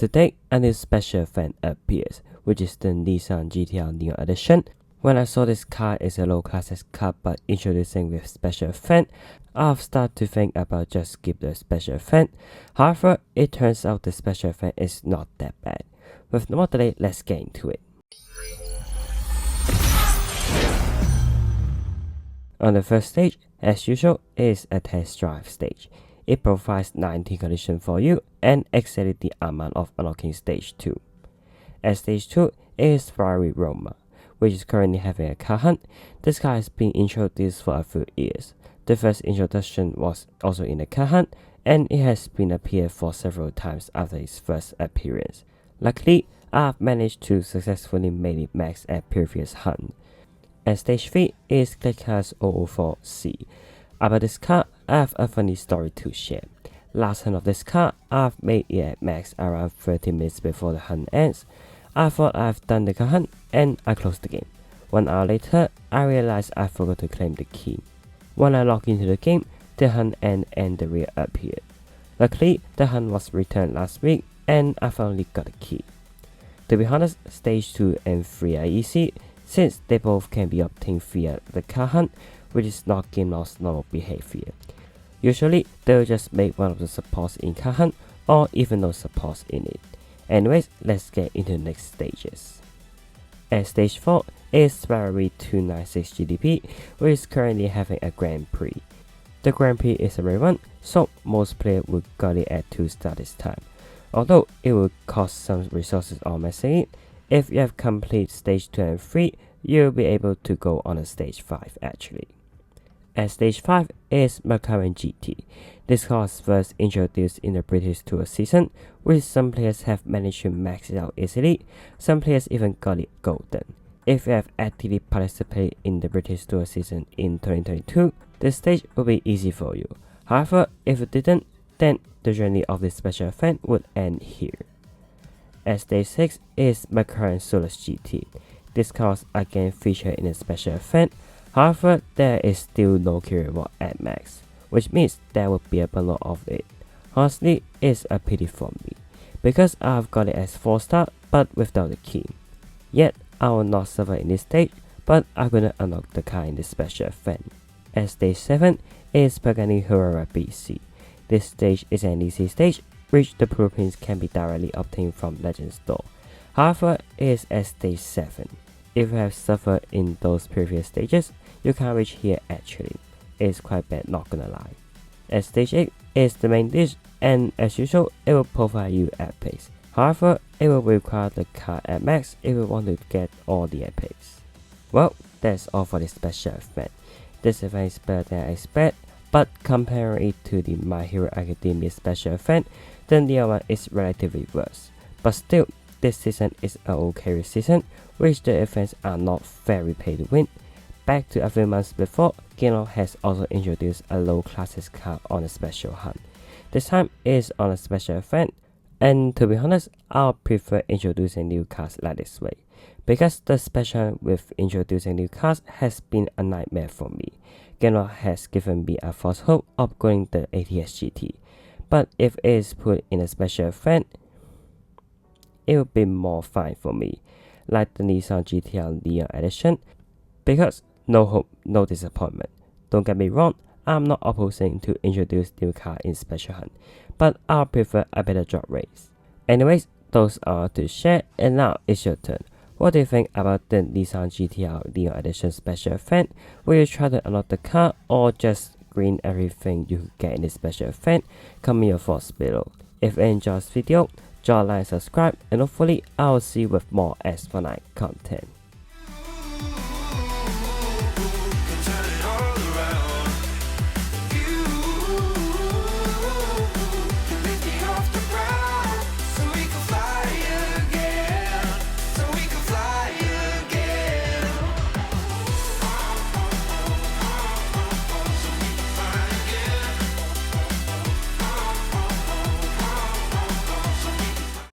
Today, a new special event appears, which is the Nissan GT2 Neo Edition. When I saw this car is a low class car but introducing with special event, I've started to think about just skip the special event. However, it turns out the special event is not that bad. With no more delay, let's get into it. On the first stage, as usual, is a test drive stage. It provides 19 conditions for you and exactly the amount of unlocking stage 2. At stage 2 is Ferrari Roma, which is currently having a car hunt. This car has been introduced for a few years. The first introduction was also in the car hunt, and it has been appeared for several times after its first appearance. Luckily, I've managed to successfully make it max at previous hunt. At stage 3 is Glickenhaus 004C. About this car, I have a funny story to share. Last hunt of this car, I've made it at max around 30 minutes before the hunt ends. I thought I've done the car hunt and I closed the game. 1 hour later, I realized I forgot to claim the key. When I logged into the game, the hunt ended and the rear appeared. Luckily, the hunt was returned last week and I finally got the key. To be honest, stage 2 and 3 are easy since they both can be obtained via the car hunt, which is not Gameloft's normal behavior. Usually, they'll just make one of the supports in car hunt or even no supports in it. Anyways, let's get into the next stages. At stage 4 is Ferrari 296 GT2, which is currently having a Grand Prix. The Grand Prix is a rare one, so most players would got it at 2 stars this time. Although it will cost some resources on messing it, if you have completed stage 2 and 3, you'll be able to go on a stage 5 actually. At stage 5 is McMurtry GT. This car was first introduced in the British Tour season, which some players have managed to max it out easily. Some players even got it golden. If you have actively participated in the British Tour season in 2022, this stage will be easy for you. However, if you didn't, then the journey of this special event would end here. At stage 6 is McMurtry Lotus GT. This car was again featured in a special event. However, there is still no key reward at max, which means there will be a bundle of it. Honestly, it's a pity for me, because I've got it as 4 star but without the key. Yet, I will not suffer in this stage, but I'm gonna unlock the car in this special event. At stage 7 is Spéirling BC. This stage is an easy stage, which the blueprints can be directly obtained from Legend Store. However, it is at stage 7. If you have suffered in those previous stages, you can't reach here actually. It's quite bad, not gonna lie. At stage 8 is the main dish, and as usual, it will provide you epics. However, it will require the car at max if you want to get all the epics. Well, that's all for this special event. This event is better than I expect, but comparing it to the My Hero Academia special event, then the other one is relatively worse. But still, this season is an okay season, which the events are not very pay to win. Back to a few months before, Gameloft has also introduced a low classes car on a special hunt. This time is on a special event, and to be honest, I'll prefer introducing new cars like this way, because the special with introducing new cars has been a nightmare for me. Gameloft has given me a false hope of going the ATS GT, but if it is put in a special event, it will be more fun for me, like the Nissan GT2 Neo Edition, because no hope, no disappointment. Don't get me wrong, I'm not opposing to introduce new car in special hunt, but I prefer a better drop race. Anyways, those are to share, and now it's your turn. What do you think about the Nissan GT2 Neo Edition special event? Will you try to unlock the car or just green everything you get in this special event? Comment your thoughts below. If you enjoyed this video, drop a like and subscribe, and hopefully I'll see you with more Asphalt content.